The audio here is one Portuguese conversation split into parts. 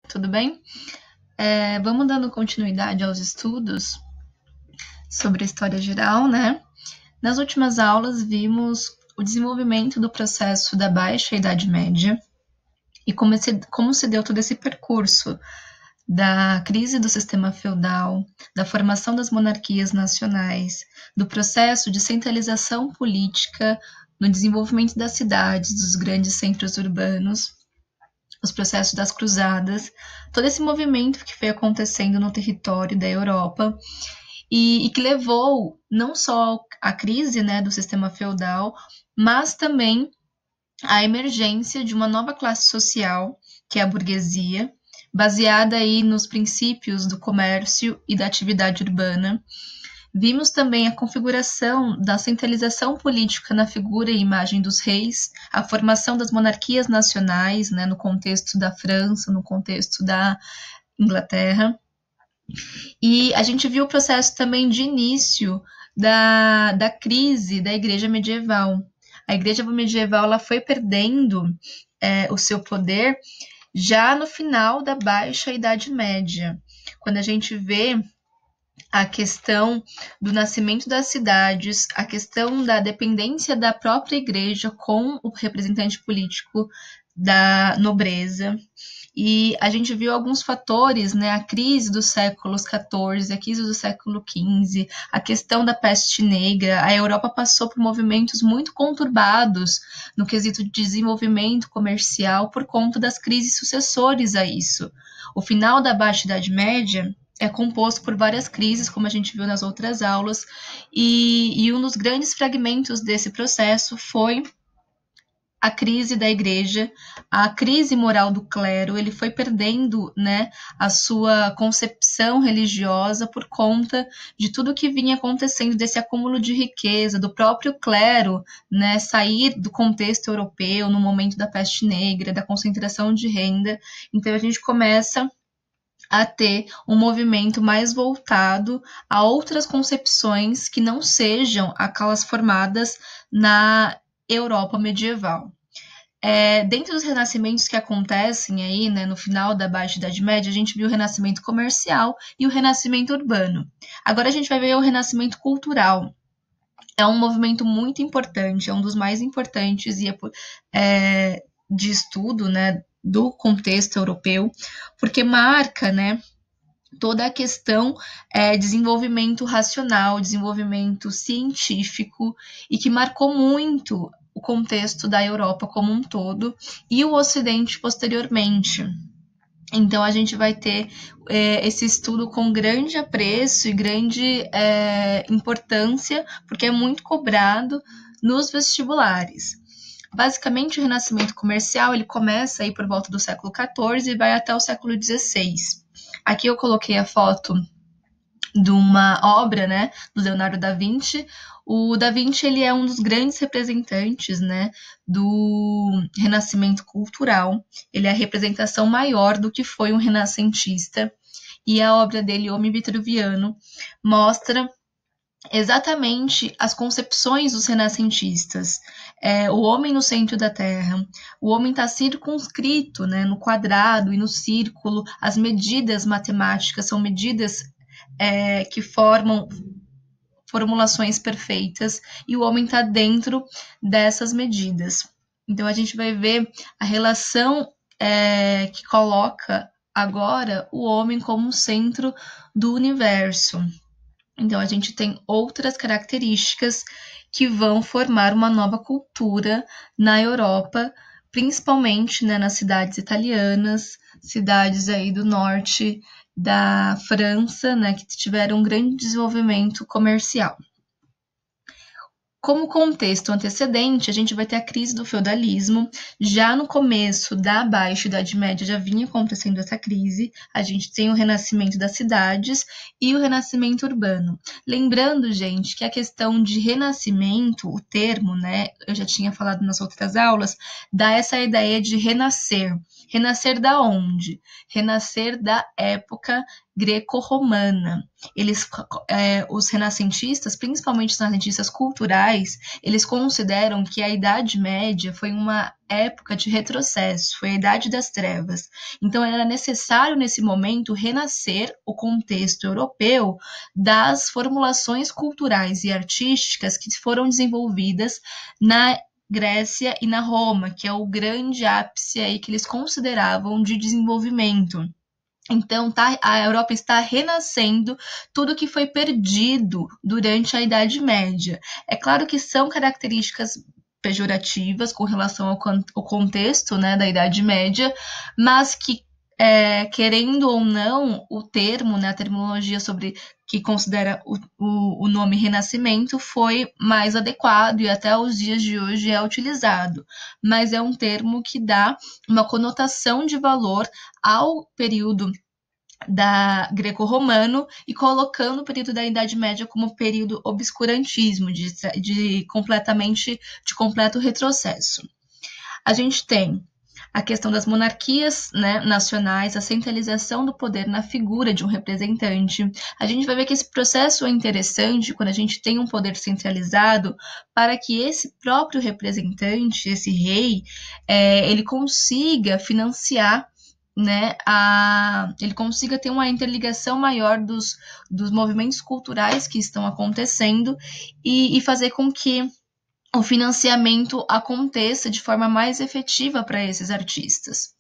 tudo bem? Vamos dando continuidade aos estudos sobre a história geral, né? Nas últimas aulas vimos o desenvolvimento do processo da Baixa Idade Média e como se deu todo esse percurso da crise do sistema feudal, da formação das monarquias nacionais, do processo de centralização política no desenvolvimento das cidades, dos grandes centros urbanos, os processos das cruzadas, todo esse movimento que foi acontecendo no território da Europa e que levou não só à crise, né, do sistema feudal, mas também à emergência de uma nova classe social, que é a burguesia, baseada aí nos princípios do comércio e da atividade urbana. Vimos também a configuração da centralização política na figura e imagem dos reis, a formação das monarquias nacionais, né, no contexto da França, no contexto da Inglaterra. E a gente viu o processo também de início da crise da Igreja Medieval. A Igreja Medieval ela foi perdendo o seu poder já no final da Baixa Idade Média, quando a gente vê a questão do nascimento das cidades, a questão da dependência da própria igreja com o representante político da nobreza. E a gente viu alguns fatores, né? A crise dos séculos XIV, a crise do século XV, a questão da peste negra. A Europa passou por movimentos muito conturbados no quesito de desenvolvimento comercial por conta das crises sucessores a isso. O final da Baixa Idade Média é composto por várias crises, como a gente viu nas outras aulas, e um dos grandes fragmentos desse processo foi a crise da igreja, a crise moral do clero. Ele foi perdendo, né, a sua concepção religiosa por conta de tudo que vinha acontecendo, desse acúmulo de riqueza, do próprio clero, né, sair do contexto europeu no momento da peste negra, da concentração de renda. Então a gente começa a ter um movimento mais voltado a outras concepções que não sejam aquelas formadas na Europa medieval. Dentro dos renascimentos que acontecem aí, né, no final da Baixa Idade Média, a gente viu o renascimento comercial e o renascimento urbano. Agora a gente vai ver o renascimento cultural. É um movimento muito importante, é um dos mais importantes e de estudo, né, do contexto europeu, porque marca, né, toda a questão desenvolvimento racional, desenvolvimento científico, e que marcou muito o contexto da Europa como um todo e o Ocidente posteriormente. Então, a gente vai ter esse estudo com grande apreço e grande importância, porque é muito cobrado nos vestibulares. Basicamente, o renascimento comercial ele começa aí por volta do século XIV e vai até o século XVI. Aqui eu coloquei a foto de uma obra, né, do Leonardo da Vinci. O Da Vinci ele é um dos grandes representantes, né, do renascimento cultural. Ele é a representação maior do que foi um renascentista. E a obra dele, Homem Vitruviano, mostra exatamente as concepções dos renascentistas. O homem no centro da Terra, o homem está circunscrito, né, no quadrado e no círculo. As medidas matemáticas são medidas que formam formulações perfeitas e o homem está dentro dessas medidas. Então a gente vai ver a relação que coloca agora o homem como centro do universo. Então, a gente tem outras características que vão formar uma nova cultura na Europa, principalmente, né, nas cidades italianas, cidades aí do norte da França, né, que tiveram um grande desenvolvimento comercial. Como contexto antecedente, a gente vai ter a crise do feudalismo. Já no começo da Baixa Idade Média já vinha acontecendo essa crise. A gente tem o renascimento das cidades e o renascimento urbano. Lembrando, gente, que a questão de renascimento, o termo, né, eu já tinha falado nas outras aulas, dá essa ideia de renascer. Renascer da onde? Renascer da época greco-romana. Os renascentistas, principalmente os renascentistas culturais, eles consideram que a Idade Média foi uma época de retrocesso, foi a Idade das Trevas. Então, era necessário, nesse momento, renascer o contexto europeu das formulações culturais e artísticas que foram desenvolvidas na Grécia e na Roma, que é o grande ápice aí que eles consideravam de desenvolvimento. Então, a Europa está renascendo tudo que foi perdido durante a Idade Média. É claro que são características pejorativas com relação ao contexto, né, da Idade Média, mas que, querendo ou não, o termo, né, a terminologia sobre que considera o nome Renascimento foi mais adequado e até os dias de hoje é utilizado. Mas é um termo que dá uma conotação de valor ao período da greco-romano e colocando o período da Idade Média como período obscurantismo, de completo retrocesso. A gente tem a questão das monarquias, né, nacionais, a centralização do poder na figura de um representante. A gente vai ver que esse processo é interessante quando a gente tem um poder centralizado para que esse próprio representante, esse rei, ele consiga financiar, né, ele consiga ter uma interligação maior dos movimentos culturais que estão acontecendo e fazer com que o financiamento aconteça de forma mais efetiva para esses artistas.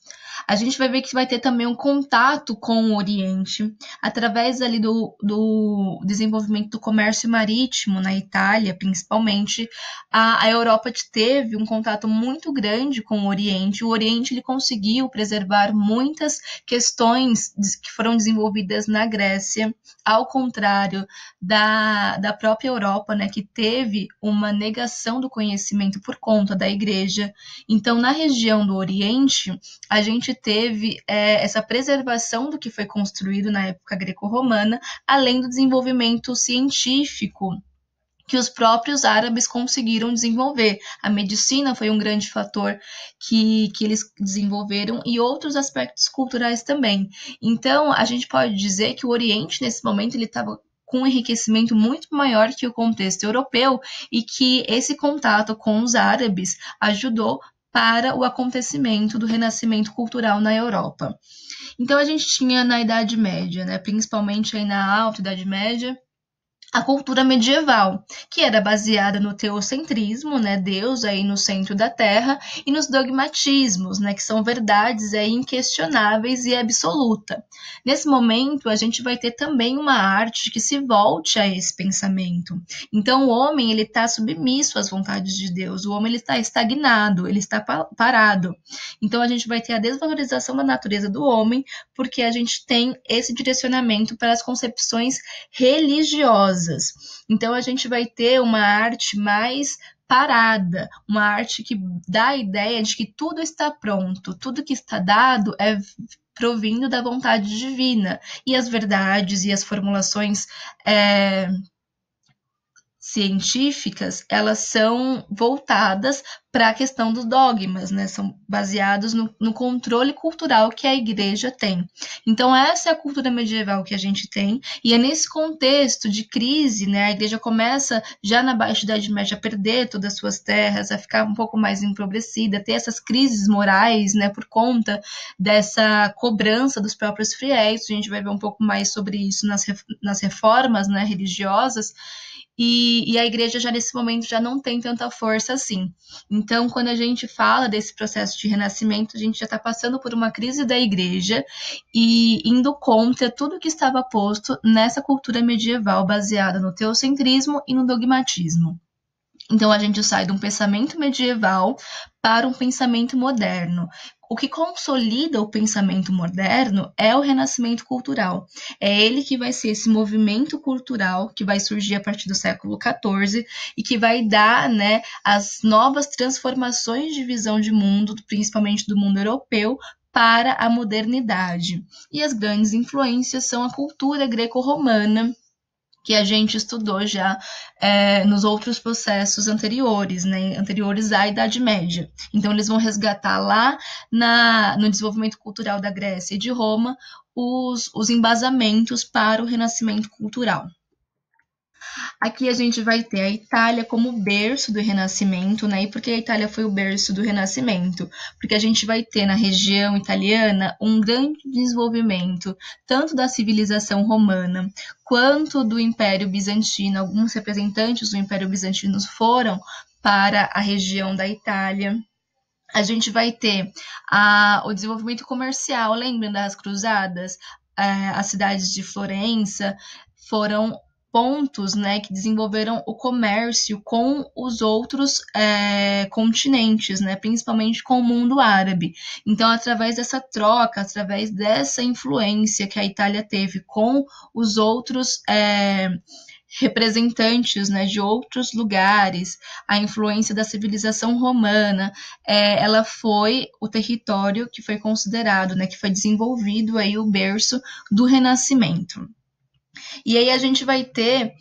A gente vai ver que vai ter também um contato com o Oriente, através ali do desenvolvimento do comércio marítimo na Itália, principalmente. A Europa teve um contato muito grande com o Oriente. O Oriente ele conseguiu preservar muitas questões que foram desenvolvidas na Grécia, ao contrário da própria Europa, né, que teve uma negação do conhecimento por conta da Igreja. Então, na região do Oriente, a gente teve essa preservação do que foi construído na época greco-romana, além do desenvolvimento científico que os próprios árabes conseguiram desenvolver. A medicina foi um grande fator que eles desenvolveram e outros aspectos culturais também. Então, a gente pode dizer que o Oriente, nesse momento, ele estava com um enriquecimento muito maior que o contexto europeu e que esse contato com os árabes ajudou para o acontecimento do renascimento cultural na Europa. Então, a gente tinha na Idade Média, né, principalmente aí na Alta Idade Média, a cultura medieval, que era baseada no teocentrismo, né, Deus aí no centro da Terra, e nos dogmatismos, né, que são verdades aí inquestionáveis e absoluta. Nesse momento, a gente vai ter também uma arte que se volte a esse pensamento. Então, o homem ele está submisso às vontades de Deus, o homem ele está estagnado, ele está parado. Então, a gente vai ter a desvalorização da natureza do homem, porque a gente tem esse direcionamento para as concepções religiosas. Então, a gente vai ter uma arte mais parada, uma arte que dá a ideia de que tudo está pronto, tudo que está dado é provindo da vontade divina, e as verdades e as formulações científicas, elas são voltadas para a questão dos dogmas, né? São baseados no controle cultural que a igreja tem. Então, essa é a cultura medieval que a gente tem, e é nesse contexto de crise, né? A igreja começa, já na Baixa Idade Média, a perder todas as suas terras, a ficar um pouco mais empobrecida, ter essas crises morais, né? Por conta dessa cobrança dos próprios fiéis. A gente vai ver um pouco mais sobre isso nas reformas, né, religiosas, e a igreja já nesse momento já não tem tanta força assim. Então, quando a gente fala desse processo de renascimento, a gente já está passando por uma crise da igreja e indo contra tudo que estava posto nessa cultura medieval baseada no teocentrismo e no dogmatismo. Então, a gente sai de um pensamento medieval para um pensamento moderno. O que consolida o pensamento moderno é o renascimento cultural. É ele que vai ser esse movimento cultural que vai surgir a partir do século XIV e que vai dar, né, as novas transformações de visão de mundo, principalmente do mundo europeu, para a modernidade. E as grandes influências são a cultura greco-romana, que a gente estudou já nos outros processos anteriores, né, anteriores à Idade Média. Então, eles vão resgatar lá no desenvolvimento cultural da Grécia e de Roma os embasamentos para o renascimento cultural. Aqui a gente vai ter a Itália como berço do Renascimento, né? E por que a Itália foi o berço do Renascimento? Porque a gente vai ter na região italiana um grande desenvolvimento, tanto da civilização romana quanto do Império Bizantino. Alguns representantes do Império Bizantino foram para a região da Itália. A gente vai ter o desenvolvimento comercial, lembram das cruzadas? As cidades de Florença foram pontos, né, que desenvolveram o comércio com os outros continentes, né, principalmente com o mundo árabe. Então, através dessa troca, através dessa influência que a Itália teve com os outros representantes, né, de outros lugares, a influência da civilização romana, ela foi o território que foi considerado, né, que foi desenvolvido aí o berço do Renascimento. E aí a gente vai ter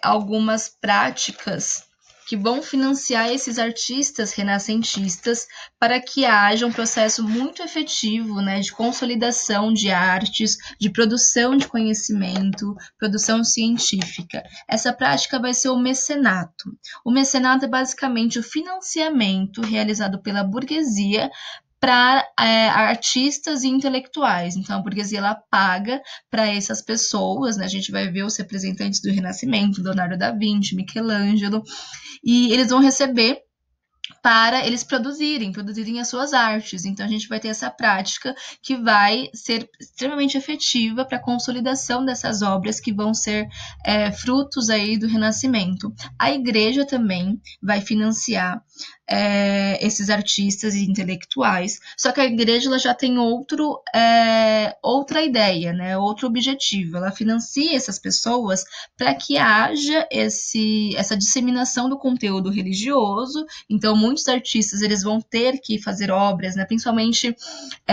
algumas práticas que vão financiar esses artistas renascentistas para que haja um processo muito efetivo, né, de consolidação de artes, de produção de conhecimento, produção científica. Essa prática vai ser o mecenato. O mecenato é basicamente o financiamento realizado pela burguesia para artistas e intelectuais. Então, a burguesia ela paga para essas pessoas, né? A gente vai ver os representantes do Renascimento, Leonardo da Vinci, Michelangelo, e eles vão receber para eles produzirem as suas artes. Então, a gente vai ter essa prática que vai ser extremamente efetiva para a consolidação dessas obras que vão ser frutos aí do Renascimento. A igreja também vai financiar esses artistas e intelectuais, só que a igreja ela já tem outra ideia, né? Outro objetivo. Ela financia essas pessoas para que haja essa disseminação do conteúdo religioso. Então, muitos artistas eles vão ter que fazer obras, né? Principalmente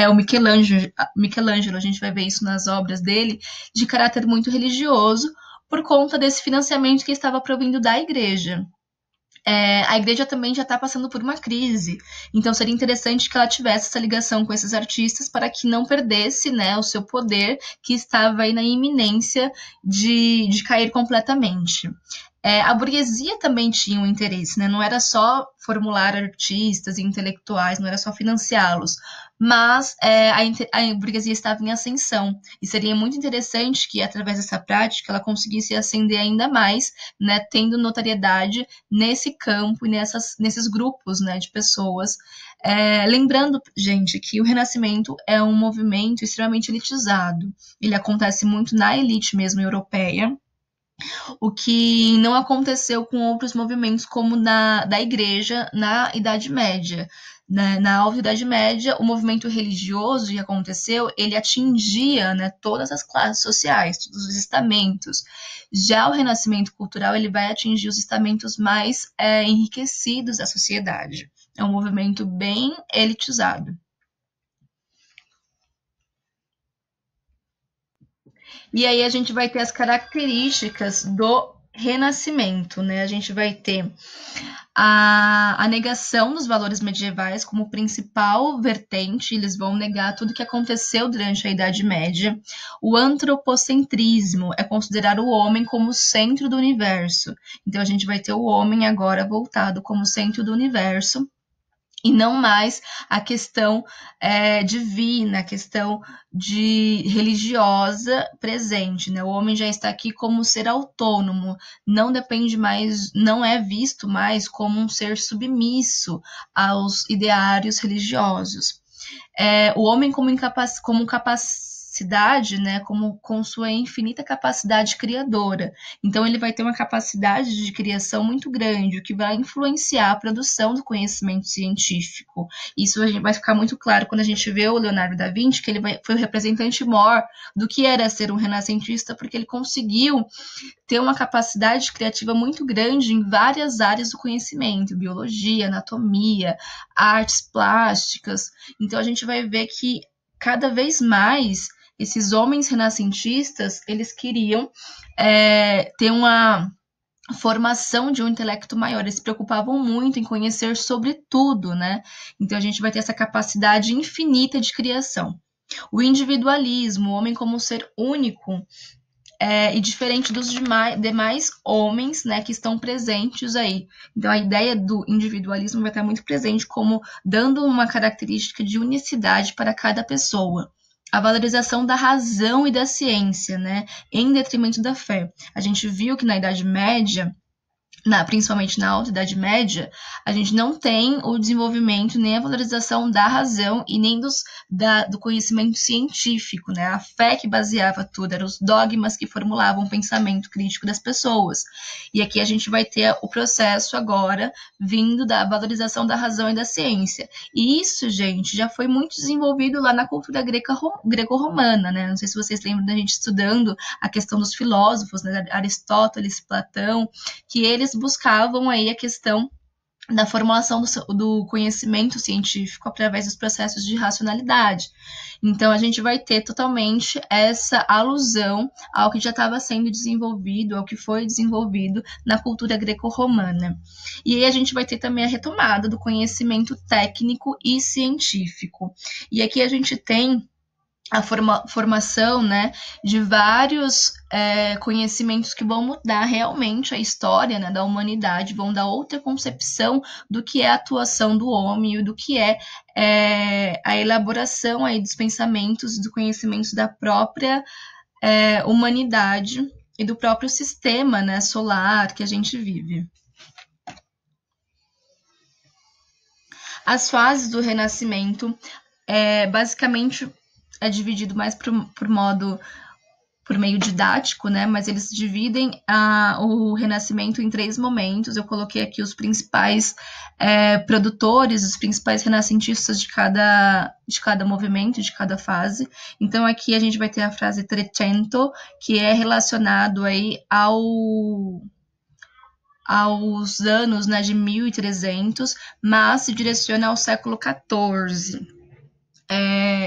o Michelangelo, a gente vai ver isso nas obras dele, de caráter muito religioso, por conta desse financiamento que estava provindo da igreja. A igreja também já está passando por uma crise, então seria interessante que ela tivesse essa ligação com esses artistas para que não perdesse, né, o seu poder, que estava aí na iminência de cair completamente. A burguesia também tinha um interesse, né? Não era só formular artistas e intelectuais, não era só financiá-los, mas a burguesia estava em ascensão, e seria muito interessante que, através dessa prática, ela conseguisse ascender ainda mais, né, tendo notoriedade nesse campo e nesses grupos, né, de pessoas. Lembrando, gente, que o Renascimento é um movimento extremamente elitizado, ele acontece muito na elite mesmo europeia, o que não aconteceu com outros movimentos como da igreja na Idade Média. Na Alta Idade Média, o movimento religioso que aconteceu, ele atingia, né, todas as classes sociais, todos os estamentos. Já o Renascimento cultural, ele vai atingir os estamentos mais enriquecidos da sociedade. É um movimento bem elitizado. E aí a gente vai ter as características do Renascimento, né? A gente vai ter a negação dos valores medievais como principal vertente, eles vão negar tudo que aconteceu durante a Idade Média. O antropocentrismo é considerar o homem como o centro do universo. Então a gente vai ter o homem agora voltado como centro do universo, e não mais a questão divina, a questão religiosa presente, né? O homem já está aqui como ser autônomo, não depende mais, não é visto mais como um ser submisso aos ideários religiosos. O homem como capacidade, né, com sua infinita capacidade criadora. Então, ele vai ter uma capacidade de criação muito grande, o que vai influenciar a produção do conhecimento científico. Isso vai ficar muito claro quando a gente vê o Leonardo da Vinci, que ele foi o representante maior do que era ser um renascentista, porque ele conseguiu ter uma capacidade criativa muito grande em várias áreas do conhecimento, biologia, anatomia, artes plásticas. Então, a gente vai ver que cada vez mais esses homens renascentistas, eles queriam ter uma formação de um intelecto maior, eles se preocupavam muito em conhecer sobre tudo, né? Então a gente vai ter essa capacidade infinita de criação. O individualismo, o homem como ser único e diferente dos demais homens, né, que estão presentes aí. Então a ideia do individualismo vai estar muito presente como dando uma característica de unicidade para cada pessoa. A valorização da razão e da ciência, né, em detrimento da fé. A gente viu que na Idade Média, principalmente na Alta Idade Média, a gente não tem o desenvolvimento nem a valorização da razão e nem do conhecimento científico, né? A fé que baseava tudo, eram os dogmas que formulavam o pensamento crítico das pessoas. E aqui a gente vai ter o processo agora vindo da valorização da razão e da ciência. E isso, gente, já foi muito desenvolvido lá na cultura greco-romana, né? Não sei se vocês lembram da gente estudando a questão dos filósofos, né? Aristóteles, Platão, que eles buscavam aí a questão da formulação do conhecimento científico através dos processos de racionalidade. Então, a gente vai ter totalmente essa alusão ao que já estava sendo desenvolvido, ao que foi desenvolvido na cultura greco-romana. E aí a gente vai ter também a retomada do conhecimento técnico e científico. E aqui a gente tem a formação, né, de vários conhecimentos que vão mudar realmente a história, né, da humanidade, vão dar outra concepção do que é a atuação do homem e do que é a elaboração aí dos pensamentos e do conhecimento da própria humanidade e do próprio sistema, né, solar que a gente vive. As fases do Renascimento, basicamente, é dividido mais por meio didático, né? Mas eles dividem o Renascimento em 3 momentos. Eu coloquei aqui os principais produtores, os principais renascentistas de cada movimento, de cada fase. Então aqui a gente vai ter a frase Trecento, que é relacionado aí aos anos, né, de 1300, mas se direciona ao século XIV.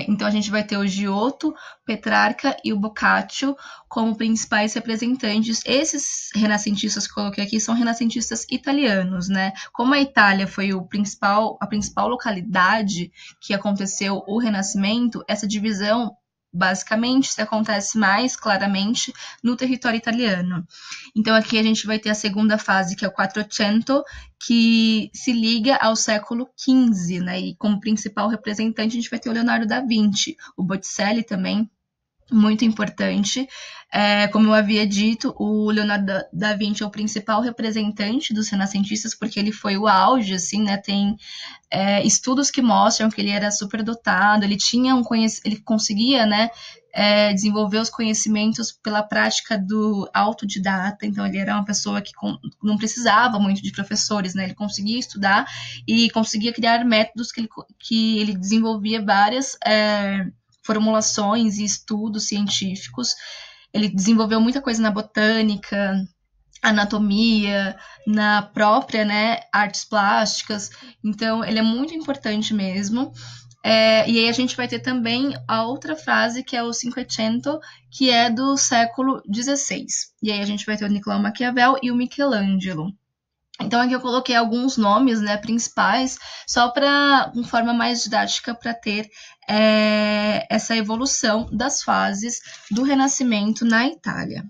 Então a gente vai ter o Giotto, Petrarca e o Boccaccio como principais representantes. Esses renascentistas que eu coloquei aqui são renascentistas italianos, né? Como a Itália foi a principal localidade que aconteceu o Renascimento, essa divisão basicamente se acontece mais claramente no território italiano. Então aqui a gente vai ter a segunda fase, que é o Quattrocento, que se liga ao século XV, né? E como principal representante a gente vai ter o Leonardo da Vinci, o Botticelli também, muito importante. Como eu havia dito, o Leonardo da Vinci é o principal representante dos renascentistas, porque ele foi o auge, assim, né? Tem estudos que mostram que ele era superdotado, ele conseguia, né, desenvolver os conhecimentos pela prática do autodidata. Então ele era uma pessoa que não precisava muito de professores, né? Ele conseguia estudar e conseguia criar métodos que ele desenvolvia várias formulações e estudos científicos. Ele desenvolveu muita coisa na botânica, anatomia, na própria, né, artes plásticas. Então, ele é muito importante mesmo. E aí a gente vai ter também a outra fase, que é o Cinquecento, que é do século XVI. E aí a gente vai ter o Nicolau Maquiavel e o Michelangelo. Então aqui eu coloquei alguns nomes, né, principais, só para uma forma mais didática para ter essa evolução das fases do Renascimento na Itália.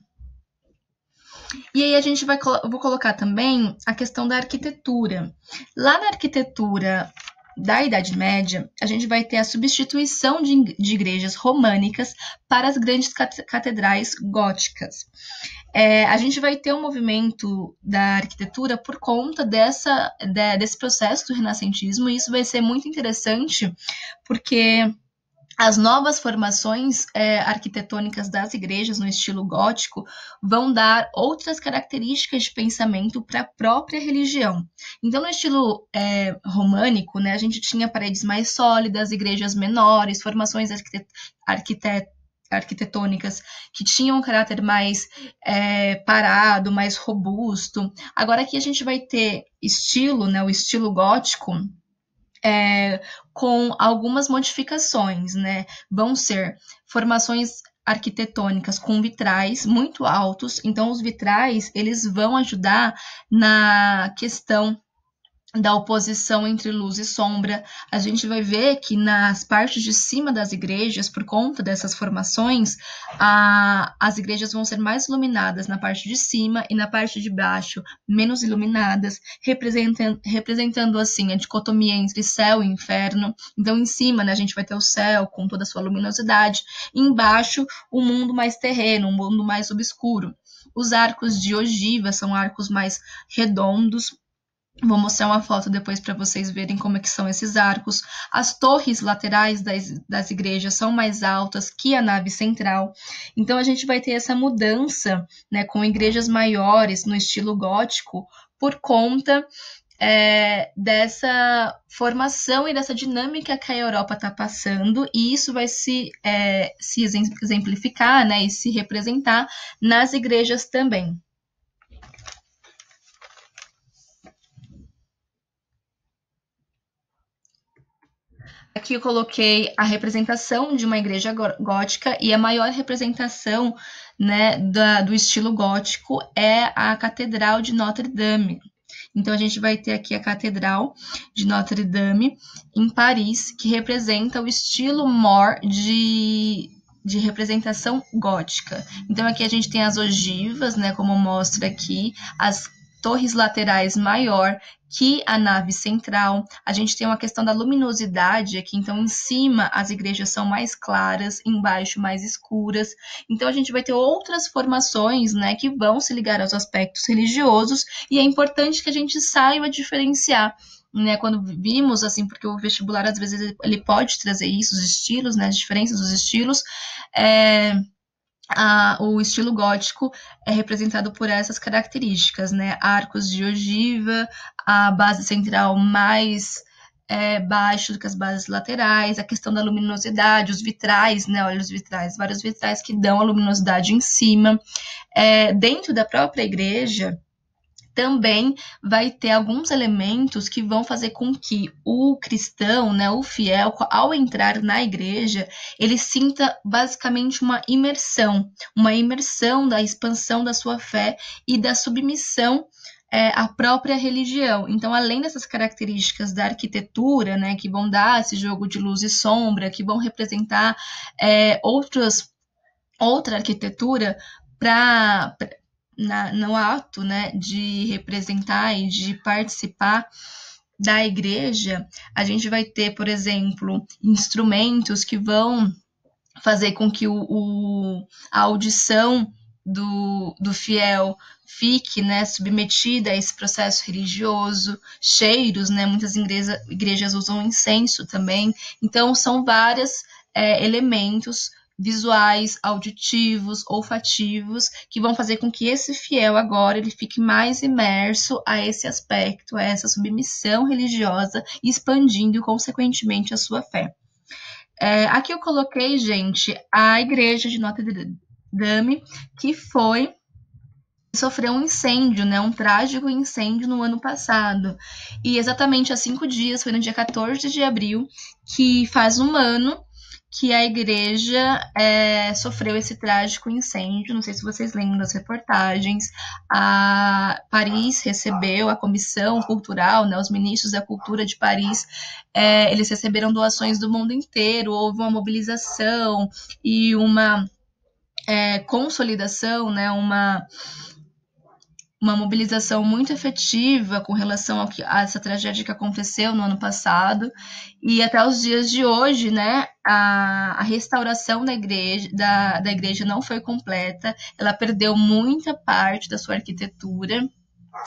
E aí a gente vou colocar também a questão da arquitetura. Lá na arquitetura da Idade Média, a gente vai ter a substituição de igrejas românicas para as grandes catedrais góticas. A gente vai ter um movimento da arquitetura por conta desse processo do renascentismo, e isso vai ser muito interessante, porque as novas formações arquitetônicas das igrejas no estilo gótico vão dar outras características de pensamento para a própria religião. Então, no estilo românico, né, a gente tinha paredes mais sólidas, igrejas menores, formações arquitetônicas que tinham um caráter mais parado, mais robusto. Agora aqui a gente vai ter estilo, né, o estilo gótico, com algumas modificações, né? Vão ser formações arquitetônicas com vitrais muito altos, então os vitrais, eles vão ajudar na questão da oposição entre luz e sombra. A gente vai ver que nas partes de cima das igrejas, por conta dessas formações, as igrejas vão ser mais iluminadas na parte de cima e na parte de baixo menos iluminadas, representando assim a dicotomia entre céu e inferno. Então, em cima, né, a gente vai ter o céu com toda a sua luminosidade, e embaixo o mundo mais terreno, um mundo mais obscuro. Os arcos de ogiva são arcos mais redondos. Vou mostrar uma foto depois para vocês verem como é que são esses arcos. As torres laterais das igrejas são mais altas que a nave central. Então, a gente vai ter essa mudança, né, com igrejas maiores no estilo gótico por conta dessa formação e dessa dinâmica que a Europa está passando, e isso vai se exemplificar, né, e se representar nas igrejas também. Aqui eu coloquei a representação de uma igreja gótica, e a maior representação, né, do estilo gótico é a Catedral de Notre-Dame. Então, a gente vai ter aqui a Catedral de Notre-Dame, em Paris, que representa o estilo maior de representação gótica. Então, aqui a gente tem as ogivas, né, como mostra aqui, as torres laterais maior que a nave central. A gente tem uma questão da luminosidade aqui, então em cima as igrejas são mais claras, embaixo mais escuras. Então a gente vai ter outras formações, né, que vão se ligar aos aspectos religiosos, e é importante que a gente saiba diferenciar, né, quando vimos, assim, porque o vestibular às vezes ele pode trazer isso, os estilos, né, as diferenças dos estilos. O estilo gótico é representado por essas características, né? Arcos de ogiva, a base central mais baixo do que as bases laterais, a questão da luminosidade, os vitrais, né? Olha os vitrais, vários vitrais que dão a luminosidade em cima. Dentro da própria igreja, também vai ter alguns elementos que vão fazer com que o cristão, né, o fiel, ao entrar na igreja, ele sinta basicamente uma imersão da expansão da sua fé e da submissão à própria religião. Então, além dessas características da arquitetura, né, que vão dar esse jogo de luz e sombra, que vão representar outra arquitetura no ato, né, de representar e de participar da igreja, a gente vai ter, por exemplo, instrumentos que vão fazer com que a audição do fiel fique, né, submetida a esse processo religioso, cheiros, né, muitas igrejas usam incenso também. Então, são vários elementos visuais, auditivos, olfativos, que vão fazer com que esse fiel agora ele fique mais imerso a esse aspecto, a essa submissão religiosa, expandindo, consequentemente, a sua fé. Aqui eu coloquei, gente, a igreja de Notre-Dame, que sofreu um incêndio, né, um trágico incêndio no ano passado. E exatamente há 5 dias, foi no dia 14 de abril, que faz um ano que a igreja sofreu esse trágico incêndio. Não sei se vocês lembram das reportagens. Paris recebeu a Comissão Cultural, né, os ministros da Cultura de Paris, eles receberam doações do mundo inteiro, houve uma mobilização e uma consolidação, né, uma mobilização muito efetiva com relação a essa tragédia que aconteceu no ano passado, e até os dias de hoje, né, a restauração da igreja não foi completa, ela perdeu muita parte da sua arquitetura,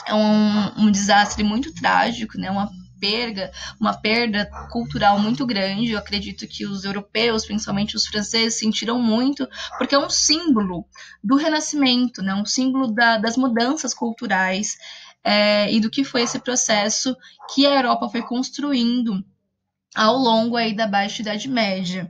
é um desastre muito trágico, né, uma perda cultural muito grande. Eu acredito que os europeus, principalmente os franceses, sentiram muito, porque é um símbolo do renascimento, né? Um símbolo das mudanças culturais e do que foi esse processo que a Europa foi construindo ao longo aí da Baixa Idade Média.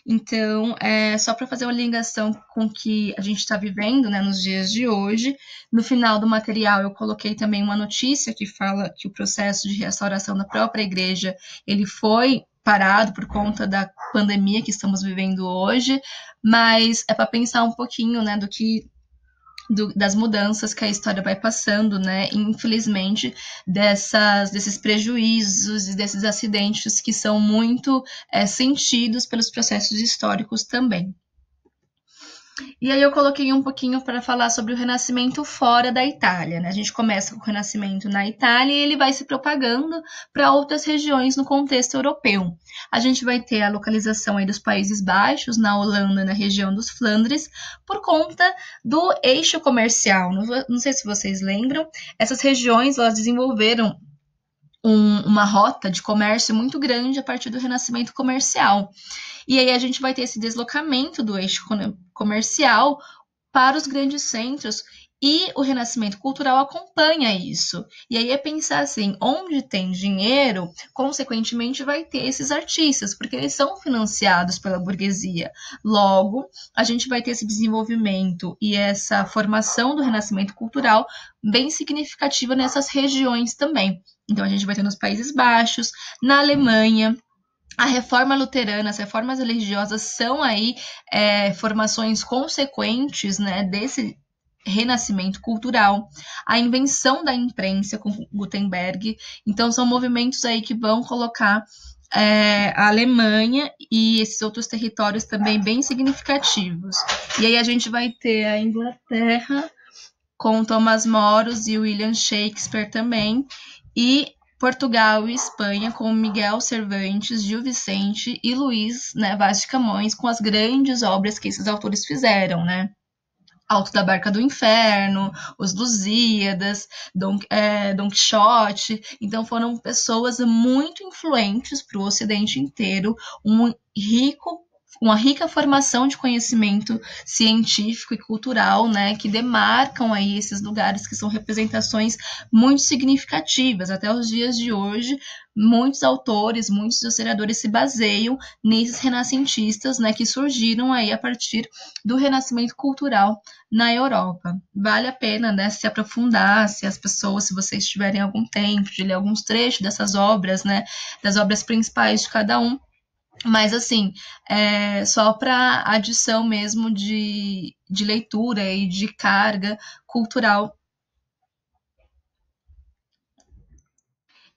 Então, só para fazer uma ligação com o que a gente está vivendo, né, nos dias de hoje, no final do material eu coloquei também uma notícia que fala que o processo de restauração da própria igreja ele foi parado por conta da pandemia que estamos vivendo hoje, mas é para pensar um pouquinho, né, das mudanças que a história vai passando, né? Infelizmente, desses prejuízos e desses acidentes que são muito sentidos pelos processos históricos também. E aí eu coloquei um pouquinho para falar sobre o Renascimento fora da Itália, né? A gente começa com o Renascimento na Itália e ele vai se propagando para outras regiões no contexto europeu. A gente vai ter a localização aí dos Países Baixos, na Holanda, na região dos Flandres, por conta do eixo comercial. Não sei se vocês lembram, essas regiões elas desenvolveram uma rota de comércio muito grande a partir do Renascimento comercial. E aí a gente vai ter esse deslocamento do eixo comercial para os grandes centros e o renascimento cultural acompanha isso. E aí é pensar assim, onde tem dinheiro, consequentemente vai ter esses artistas, porque eles são financiados pela burguesia. Logo, a gente vai ter esse desenvolvimento e essa formação do renascimento cultural bem significativa nessas regiões também. Então a gente vai ter nos Países Baixos, na Alemanha, a reforma luterana, as reformas religiosas são aí formações consequentes, né, desse renascimento cultural, a invenção da imprensa com Gutenberg, então são movimentos aí que vão colocar a Alemanha e esses outros territórios também bem significativos. E aí a gente vai ter a Inglaterra com Thomas Moros e William Shakespeare também, e Portugal e Espanha com Miguel Cervantes, Gil Vicente e Luís, né, Vaz de Camões, com as grandes obras que esses autores fizeram, né? Alto da Barca do Inferno, Os Lusíadas, Don Quixote. Então foram pessoas muito influentes para o Ocidente inteiro, uma rica formação de conhecimento científico e cultural, né, que demarcam aí esses lugares que são representações muito significativas. Até os dias de hoje, muitos autores, muitos historiadores se baseiam nesses renascentistas, né, que surgiram aí a partir do renascimento cultural na Europa. Vale a pena, né, se aprofundar, se as pessoas, se vocês tiverem algum tempo de ler alguns trechos dessas obras, né, das obras principais de cada um. Mas, assim, só para adição mesmo de leitura e de carga cultural.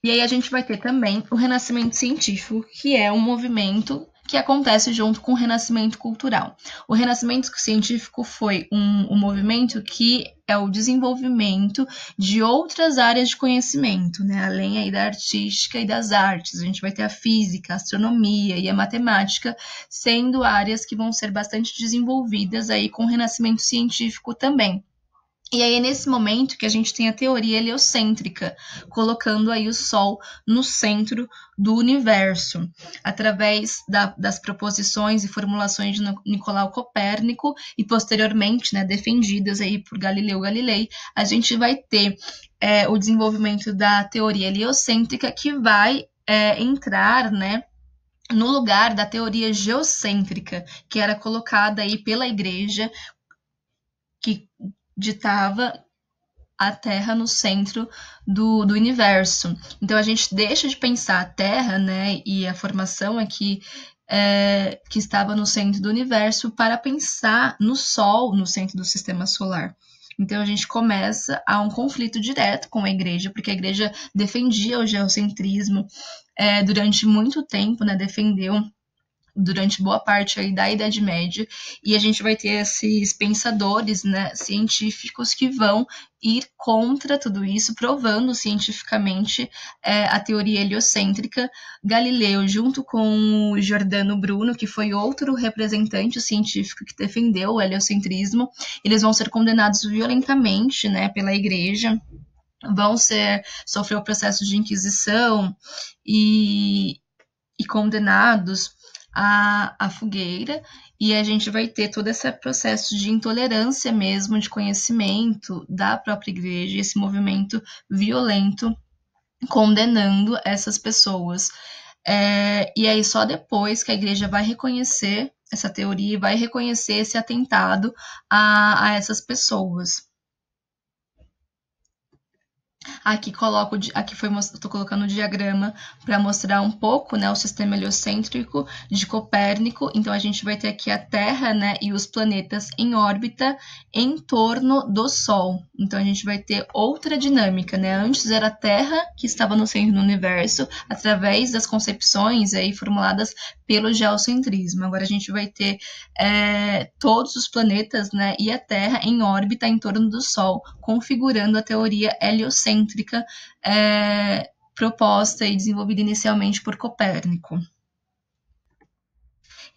E aí a gente vai ter também o Renascimento Científico, que é um movimento que acontece junto com o Renascimento Cultural. O Renascimento Científico foi um movimento que é o desenvolvimento de outras áreas de conhecimento, né? Além aí da artística e das artes. A gente vai ter a física, a astronomia e a matemática sendo áreas que vão ser bastante desenvolvidas aí com o Renascimento Científico também. E aí é nesse momento que a gente tem a teoria heliocêntrica, colocando aí o Sol no centro do universo, através das proposições e formulações de Nicolau Copérnico e posteriormente, né, defendidas aí por Galileu Galilei, a gente vai ter o desenvolvimento da teoria heliocêntrica que vai entrar, né, no lugar da teoria geocêntrica, que era colocada aí pela Igreja, que ditava a Terra no centro do universo. Então a gente deixa de pensar a Terra, né, e a formação aqui que estava no centro do universo para pensar no Sol no centro do sistema solar. Então a gente começa a um conflito direto com a Igreja, porque a Igreja defendia o geocentrismo durante muito tempo, né, defendeu durante boa parte aí da Idade Média, e a gente vai ter esses pensadores, né, científicos que vão ir contra tudo isso, provando cientificamente a teoria heliocêntrica. Galileu, junto com o Giordano Bruno, que foi outro representante científico que defendeu o heliocentrismo, eles vão ser condenados violentamente, né, pela Igreja, vão sofrer o processo de inquisição e condenados a fogueira, e a gente vai ter todo esse processo de intolerância mesmo, de conhecimento da própria igreja, esse movimento violento condenando essas pessoas. E aí só depois que a igreja vai reconhecer essa teoria, vai reconhecer esse atentado a essas pessoas. Estou colocando o diagrama para mostrar um pouco, né, o sistema heliocêntrico de Copérnico. Então a gente vai ter aqui a Terra, né, e os planetas em órbita em torno do Sol. Então a gente vai ter outra dinâmica, né? Antes era a Terra que estava no centro do universo, através das concepções aí formuladas pelo geocentrismo. Agora a gente vai ter todos os planetas, né, e a Terra em órbita em torno do Sol, configurando a teoria heliocêntrica proposta e desenvolvida inicialmente por Copérnico.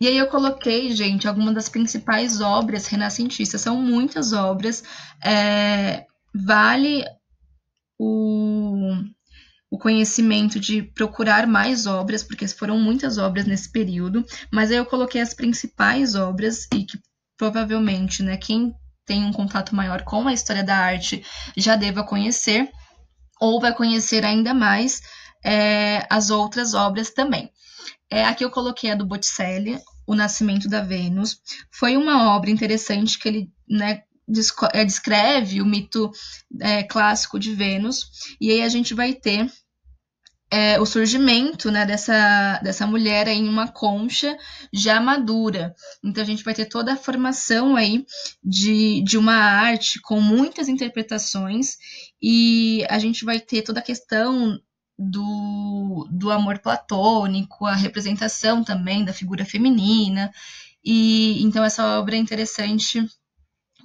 E aí eu coloquei, gente, algumas das principais obras renascentistas. São muitas obras. Vale o conhecimento de procurar mais obras, porque foram muitas obras nesse período. Mas aí eu coloquei as principais obras e que provavelmente, né, quem tem um contato maior com a história da arte já deva conhecer, ou vai conhecer ainda mais as outras obras também. Aqui eu coloquei a do Botticelli, O Nascimento da Vênus. Foi uma obra interessante que ele, né, descreve o mito clássico de Vênus, e aí a gente vai ter o surgimento, né, dessa mulher aí em uma concha já madura. Então a gente vai ter toda a formação aí de uma arte com muitas interpretações, e a gente vai ter toda a questão do amor platônico, a representação também da figura feminina, e então essa obra é interessante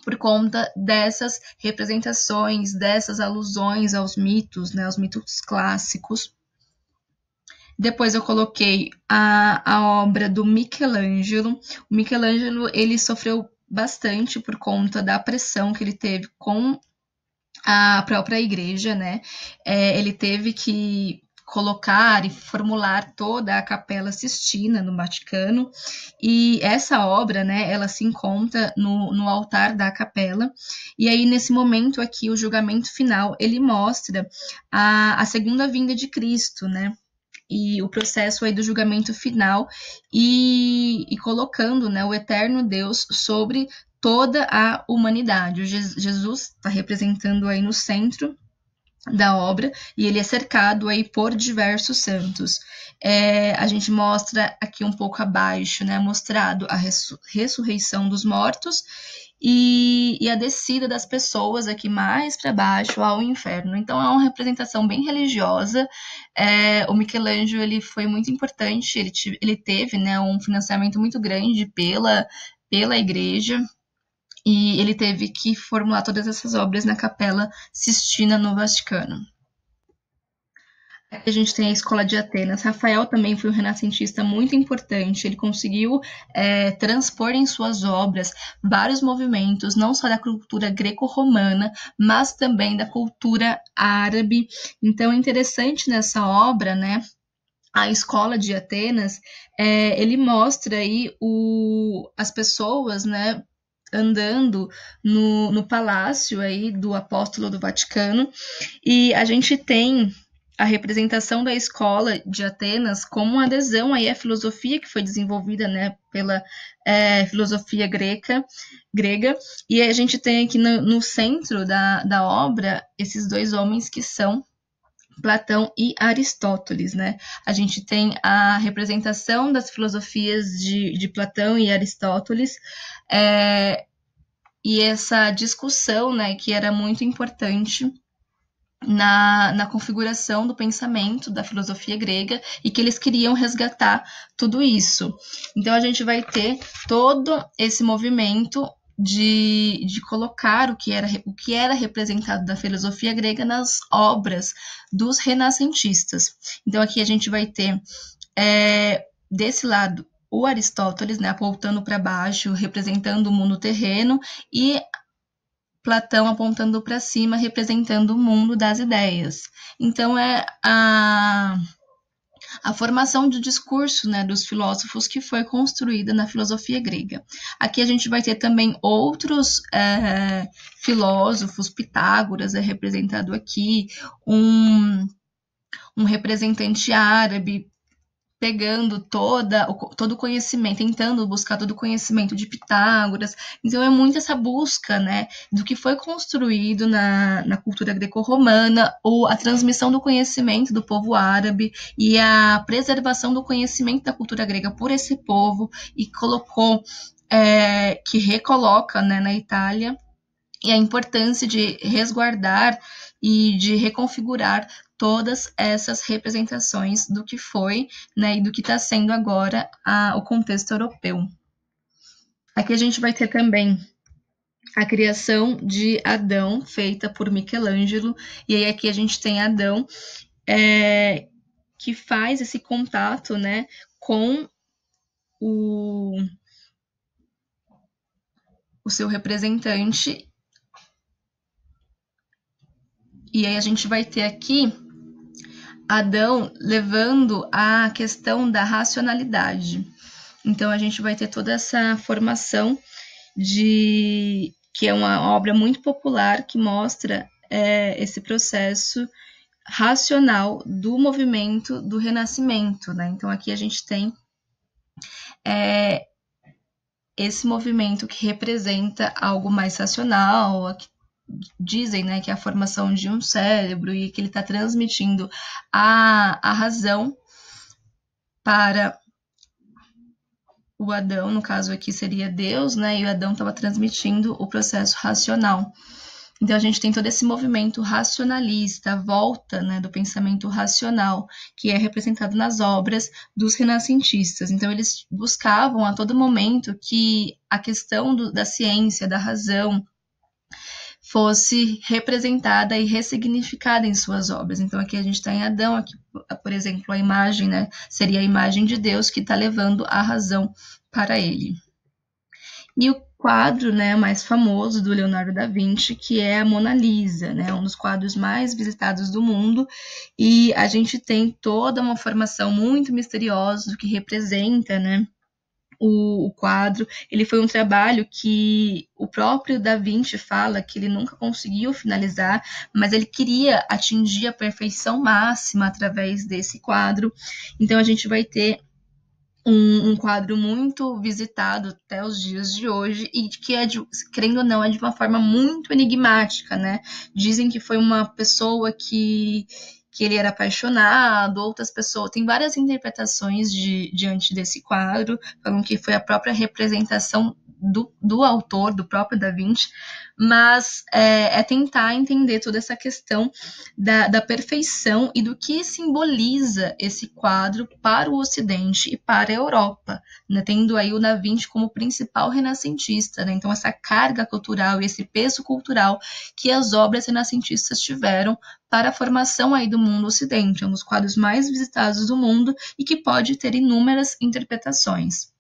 por conta dessas representações, dessas alusões aos mitos, né, aos mitos clássicos. Depois eu coloquei a obra do Michelangelo. O Michelangelo, ele sofreu bastante por conta da pressão que ele teve com a própria igreja, né? Ele teve que colocar e formular toda a Capela Sistina no Vaticano, e essa obra, né, ela se encontra no altar da capela, e aí nesse momento aqui, o julgamento final, ele mostra a segunda vinda de Cristo, né, e o processo aí do julgamento final, e colocando, né, o eterno Deus sobre toda a humanidade. O Jesus está representando aí no centro da obra, e ele é cercado aí por diversos santos. A gente mostra aqui um pouco abaixo, né, mostrado a ressurreição dos mortos e a descida das pessoas aqui mais para baixo ao inferno. Então é uma representação bem religiosa. O Michelangelo, ele foi muito importante, ele teve, né, um financiamento muito grande pela igreja, e ele teve que formular todas essas obras na Capela Sistina no Vaticano. Aqui a gente tem a Escola de Atenas. Rafael também foi um renascentista muito importante. Ele conseguiu transpor em suas obras vários movimentos, não só da cultura greco-romana, mas também da cultura árabe. Então é interessante nessa obra, né, a Escola de Atenas, ele mostra aí as pessoas, né, andando no palácio aí do apóstolo do Vaticano, e a gente tem a representação da Escola de Atenas como uma adesão aí à filosofia que foi desenvolvida, né, pela filosofia grega, e a gente tem aqui no centro da obra esses dois homens que são Platão e Aristóteles, né? A gente tem a representação das filosofias de Platão e Aristóteles, e essa discussão, né, que era muito importante na configuração do pensamento da filosofia grega, e que eles queriam resgatar tudo isso. Então a gente vai ter todo esse movimento de colocar o que era representado da filosofia grega nas obras dos renascentistas. Então aqui a gente vai ter desse lado o Aristóteles, né, apontando para baixo, representando o mundo terreno, e Platão apontando para cima, representando o mundo das ideias. Então é a formação do discurso, né, dos filósofos que foi construída na filosofia grega. Aqui a gente vai ter também outros filósofos. Pitágoras é representado aqui, um representante árabe, pegando todo o conhecimento, tentando buscar todo o conhecimento de Pitágoras. Então é muito essa busca, né, do que foi construído na cultura greco-romana, ou a transmissão do conhecimento do povo árabe e a preservação do conhecimento da cultura grega por esse povo, e que recoloca, né, na Itália, e a importância de resguardar e de reconfigurar todas essas representações do que foi, né, e do que está sendo agora o contexto europeu. Aqui a gente vai ter também a criação de Adão, feita por Michelangelo, e aí aqui a gente tem Adão, que faz esse contato, né, com o seu representante. E aí a gente vai ter aqui Adão levando a questão da racionalidade. Então a gente vai ter toda essa formação que é uma obra muito popular que mostra esse processo racional do movimento do Renascimento, né? Então aqui a gente tem esse movimento que representa algo mais racional, dizem, né, que é a formação de um cérebro, e que ele está transmitindo a razão para o Adão, no caso aqui seria Deus, né, e o Adão estava transmitindo o processo racional. Então a gente tem todo esse movimento racionalista, a volta, né, do pensamento racional, que é representado nas obras dos renascentistas. Então eles buscavam a todo momento que a questão da ciência, da razão, fosse representada e ressignificada em suas obras. Então aqui a gente está em Adão, aqui, por exemplo, a imagem, né, seria a imagem de Deus que está levando a razão para ele. E o quadro, né, mais famoso do Leonardo da Vinci, que é a Mona Lisa, né, um dos quadros mais visitados do mundo, e a gente tem toda uma formação muito misteriosa do que representa, né, o quadro. Ele foi um trabalho que o próprio Da Vinci fala que ele nunca conseguiu finalizar, mas ele queria atingir a perfeição máxima através desse quadro. Então a gente vai ter um quadro muito visitado até os dias de hoje, e que querendo ou não, é de uma forma muito enigmática, né? Dizem que foi uma pessoa que ele era apaixonado, outras pessoas, tem várias interpretações diante desse quadro, falam que foi a própria representação do autor, do próprio Da Vinci, mas é tentar entender toda essa questão da perfeição e do que simboliza esse quadro para o Ocidente e para a Europa, né? Tendo aí o Da Vinci como principal renascentista, né? Então essa carga cultural e esse peso cultural que as obras renascentistas tiveram para a formação aí do mundo ocidente, é um dos quadros mais visitados do mundo e que pode ter inúmeras interpretações.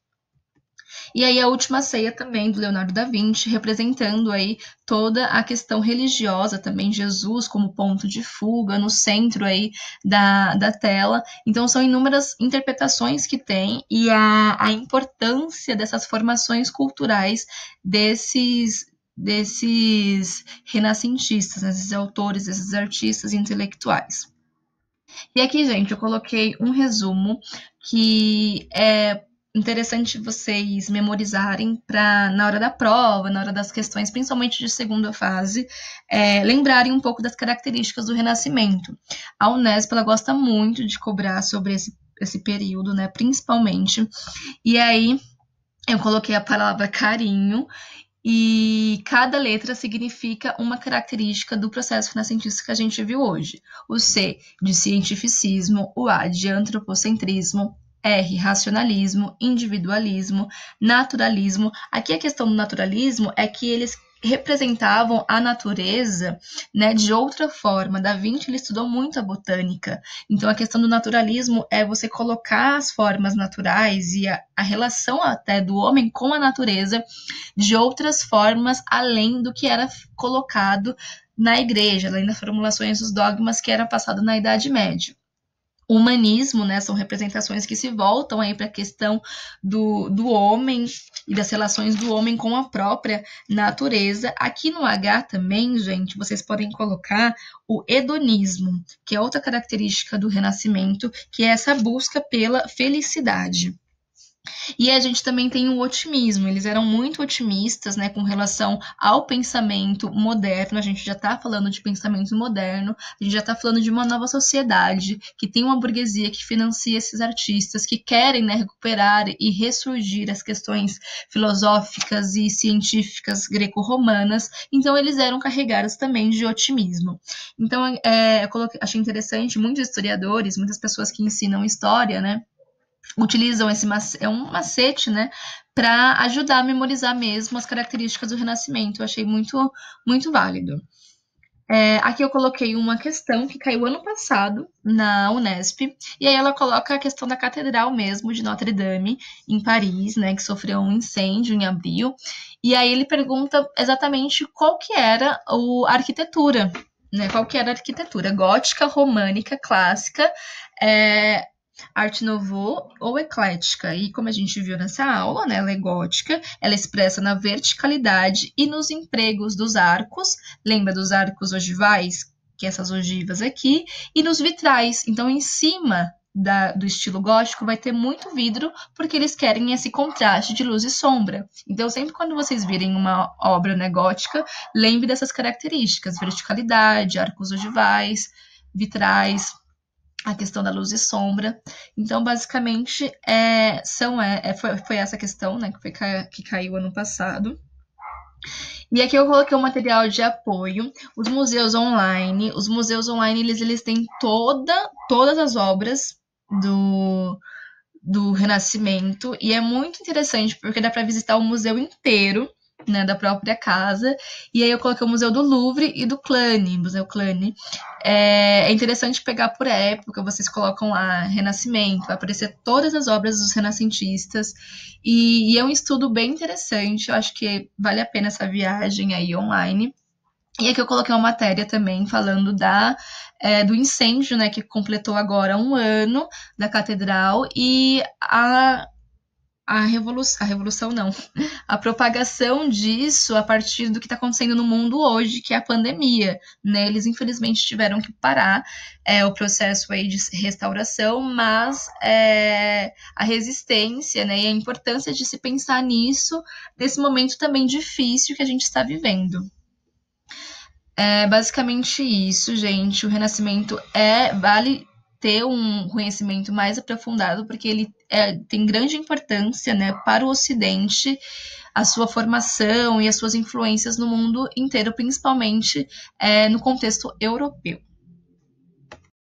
E aí a Última Ceia também, do Leonardo da Vinci, representando aí toda a questão religiosa também, Jesus como ponto de fuga, no centro aí da tela. Então são inúmeras interpretações que tem, e a importância dessas formações culturais desses renascentistas, né, desses autores, desses artistas intelectuais. E aqui, gente, eu coloquei um resumo que é interessante vocês memorizarem para, na hora da prova, na hora das questões, principalmente de segunda fase, lembrarem um pouco das características do Renascimento. A Unesp, ela gosta muito de cobrar sobre esse período, né, principalmente. E aí eu coloquei a palavra carinho, e cada letra significa uma característica do processo renascentista que a gente viu hoje. O C de cientificismo, o A de antropocentrismo, R, racionalismo, individualismo, naturalismo. Aqui a questão do naturalismo é que eles representavam a natureza, né, de outra forma. Da Vinci, ele estudou muito a botânica. Então, a questão do naturalismo é você colocar as formas naturais e a relação até do homem com a natureza de outras formas, além do que era colocado na igreja, além das formulações dos dogmas que era passado na Idade Média. humanismo, né? São representações que se voltam aí para a questão do homem e das relações do homem com a própria natureza. Aqui no H também, gente, vocês podem colocar o hedonismo, que é outra característica do Renascimento, que é essa busca pela felicidade. E a gente também tem o otimismo, eles eram muito otimistas, né, com relação ao pensamento moderno. A gente já está falando de pensamento moderno, a gente já está falando de uma nova sociedade, que tem uma burguesia que financia esses artistas, que querem, né, recuperar e ressurgir as questões filosóficas e científicas greco-romanas. Então eles eram carregados também de otimismo. Então achei interessante, muitos historiadores, muitas pessoas que ensinam história, né, utilizam esse um macete, né, para ajudar a memorizar mesmo as características do Renascimento. Eu achei muito, muito válido. Aqui eu coloquei uma questão que caiu ano passado na Unesp, e aí ela coloca a questão da catedral mesmo de Notre Dame, em Paris, né, que sofreu um incêndio em abril, e aí ele pergunta exatamente qual que era a arquitetura, né, qual que era a arquitetura gótica, românica, clássica, Arte Nouveau ou eclética. E como a gente viu nessa aula, né, ela é gótica, ela é expressa na verticalidade e nos empregos dos arcos. Lembra dos arcos ogivais, que é essas ogivas aqui, e nos vitrais. Então, em cima do estilo gótico vai ter muito vidro, porque eles querem esse contraste de luz e sombra. Então, sempre quando vocês virem uma obra, né, gótica, lembre dessas características: verticalidade, arcos ogivais, vitrais, a questão da luz e sombra. Então, basicamente, foi essa questão, né, que caiu ano passado. E aqui eu coloquei um material de apoio, os museus online. Os museus online, eles têm todas as obras do Renascimento, e é muito interessante, porque dá para visitar o museu inteiro, né, da própria casa. E aí eu coloquei o Museu do Louvre e do Cluny, Museu Cluny. É interessante pegar por época, vocês colocam lá Renascimento, vai aparecer todas as obras dos renascentistas, e é um estudo bem interessante. Eu acho que vale a pena essa viagem aí online. E aqui eu coloquei uma matéria também falando do incêndio, né, que completou agora um ano da catedral, e a revolução não, a propagação disso a partir do que está acontecendo no mundo hoje, que é a pandemia, né? Eles infelizmente tiveram que parar o processo aí de restauração, mas a resistência, né, e a importância de se pensar nisso nesse momento também difícil que a gente está vivendo. É basicamente isso, gente. O Renascimento vale ter um conhecimento mais aprofundado, porque ele tem grande importância, né, para o Ocidente, a sua formação e as suas influências no mundo inteiro, principalmente no contexto europeu.